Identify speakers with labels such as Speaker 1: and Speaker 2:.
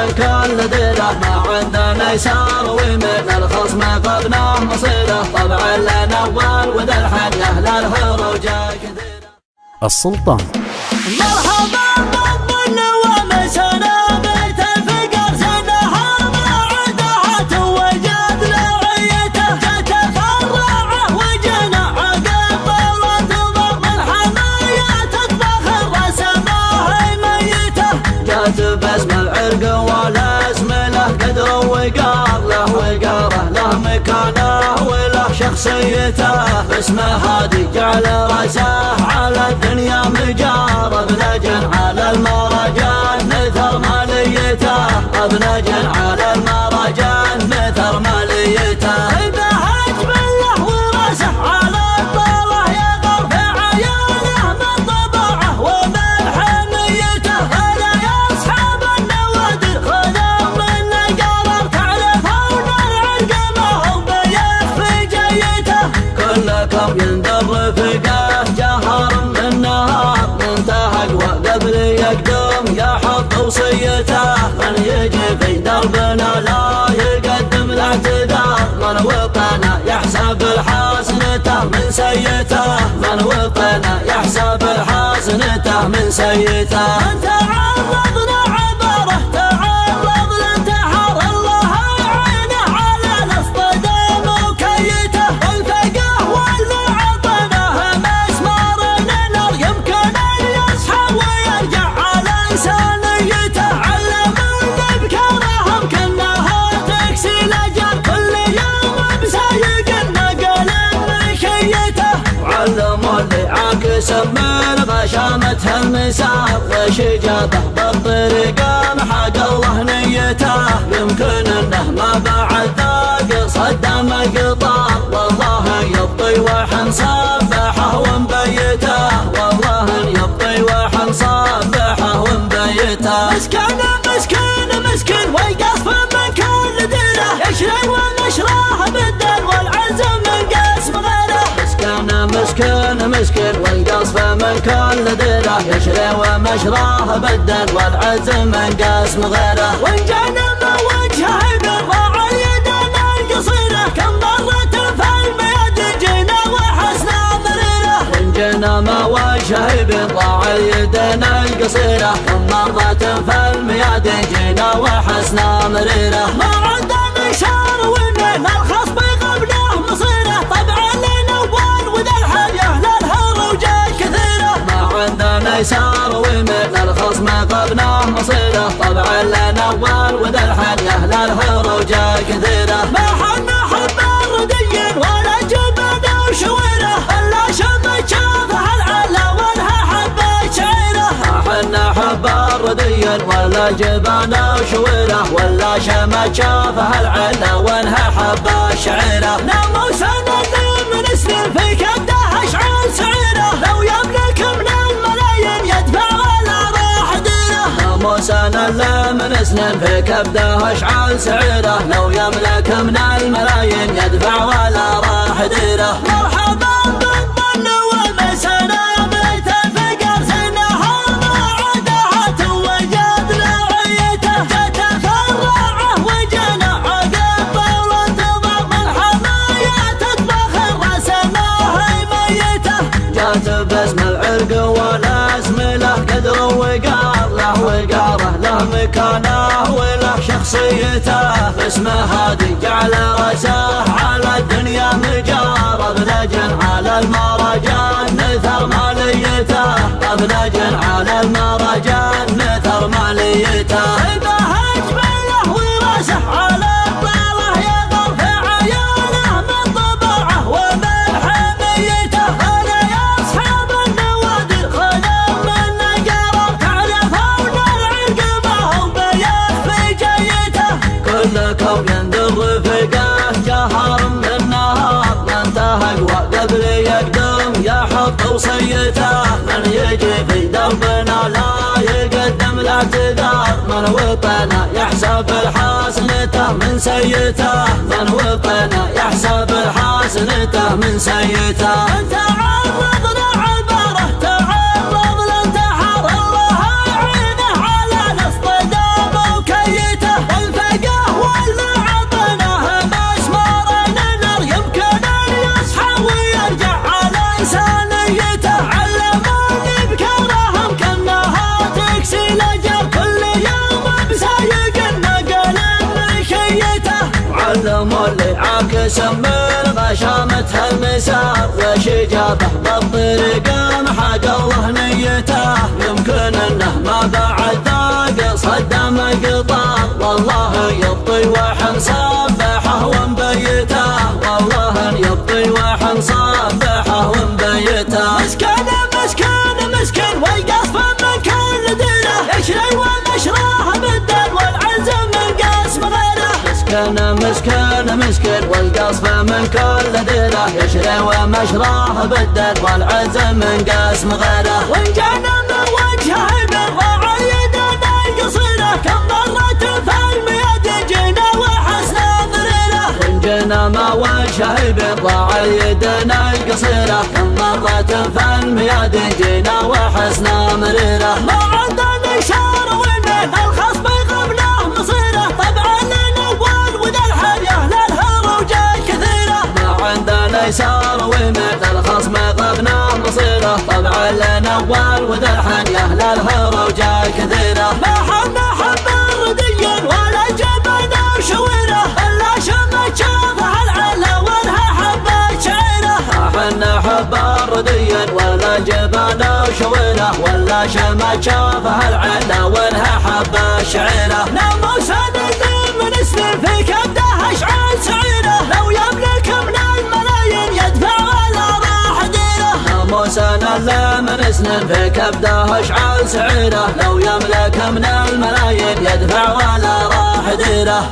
Speaker 1: من كل ديره، ما عندنا يسار ومن الخصم قبنا مصيره، طبعا لنا اول وذا الحنيه للهروج كثيره.
Speaker 2: السلطان
Speaker 1: مرحبا بالظل ومسنا بيت الفقر سنها ما عدها توجد لعيته، جت فرعه وجنى عقب وتضم الحماية تطبخ الرسمه ميته، جت باسم العرق ولا اسم له قدر وقار، له وقاره له مكانه وله شخصيته، باسمه هادي جعل راسه على الدنيا مجار، ابنجن على المراجان نثر ماليته، ابنجن على المراجان نثر ماليته، بهج بالله وراسه على الطاوة يغر في عياله من طبعه ومن حميته، هلا يا اصحاب النوادر خذوا منا قرار، تعرفون العرق ما هو بيخفي جيته، كلكم يندر رفقه جهر من نهار، منتهى وقبل يقدم يحط وصيته، من يجي في دربنا لا يقدم الاعتذار، من وطنه يحسب الحسنته من سيته، من وطنه يحسب الحسنته من سيته، من تعرض لعبره تعرض لانتحار، الله يعينه على الاصطدام وكيته، الفقه والمعطنه مسمار النار، يمكن ان يصحى ويرجع على انسانيته، علم الابكارهم كانها تكسي الاجل، كل يوم بسايق النقل مشيته، وعلموا اللي عاكس من غشامته المسار، وشجابه بالطريقه محق الله نيته، يمكن انه ما بعد ذاق صدام قطار، والله يبطي وحن صبحه ومبيته، والله يبطي وحن صبحه ومبيته، مسكين مسكين مسكين ويقف من كل ديره، يشري ونشره بالدين والعزم من قسم غيره، مسكين مسكين مسكين والقصف من كل ديره، يشري ومشراه بالدين والعزم من قسم غيره، وان جانا وجهه بالراعي اليدين القصيره، كم مرة في المياد جينا وحسنا مريره، وان جانا ما وجهه بالراعي اليدين القصيره، كم مرة في المياد جينا وحسنا مريره، ما عندنا شار ومن الخصم قبله مصيره، طبعا لنا اول وذا الحنيه للهروج كثيره، ما عندنا يسار ومن الخصم قبله مصيره، طبعا لنا اول وذا الحنيه للهروج كثيره، ما حنا حب الردي ولا جبن وشويره، الا شمت شافها العلا وانها حبه شعيره، ما حنا حب الردي ولا جبن وشويره، ولا شمت شافها العلا وانها حبه شعيره، ناموس من سنين في كبده اشعال سعيره، لو يملك من الملايين يدفع ولا راح ديره، ناموسنا اللي من سنين في كبده اشعال سعيره، لو يملك من الملايين يدفع ولا راح ديره، مرحبا بالظن والمسنا بيت الفقر سنها ما عدها توجد لعيته، جت فرعه وجنى عقب وتضم الحماية تطبخ الرسمه ميته، جات باسم العرق ولا اسم له قدر وقار، له وقاره له مكانه وله شخصيته، باسمه هادي جعل راسه على الدنيا مجار، ابنجن على المراجان نثر ماليته، ابنجن على المراجان نثر ماليته، بهج بالله وراسه على الطاوة يغر في عياله من طبعه ومن حميته، هلا يا اصحاب النوادر خذوا منا قرار، تعرفون العرق ما هو بيخفي جيته، كلكم يندر رفقه جهر من نهار، منتهى وقبل يقدم يحط وصيته، من يجي في دربنا لا يقدم الاعتذار، من وطنه يحسب الحسنته من سيته، من وطنه يحسب الحسنته من سيته، من تعرض لعبره تعرض لانتحار، الله يعينه على الاصطدام وكيته، اللي عاكس من غشامتها المسار وشجابه بالطريق محاج الله نيته يمكن انه ما بعد ذاق صدام قطار والله يبطي وحن صبحه ومبيته والله يبطي وحن صبحه ومبيته مسكين والقصف من كل ديره يشري ومشراه بالدل والعزم من قسم غيره مسكين والقصف من كل ديره يشري ومشراه بالدل والعزم من قسم غيره وإن جانا من وجهه بالضاع يدنا القصيره كم مرة فالمياد جينا وحسنا ضريره وإن جانا ما وجهه بالضاع يدنا القصيره كم مرة فالمياد جينا وحسنا مريره ما عندنا إشارة ومن الخصم قبله مصيره طبعا لنوال وذا الحياة للهروجات كثيرة ما عندنا إشارة ومن الخصم قبله مصيره طبعا لنوال وذا الحياة للهروجات كثيرة ما حنا حب رديا ولا جبنا وشويره إلا شمت شافها العلا وانها حبة شعيره ما حنا حب رديا ولا جبنا وشويره ولا شمت شافها العلا وانها حبة شعيره ناموس نزل من سنين في كبده اشعال سعيره لو يملك من الملايين يدفع ولا راح ديره ناموس نزل من سنين في كبده اشعال سعيره لو يملك من الملايين يدفع ولا راح ديره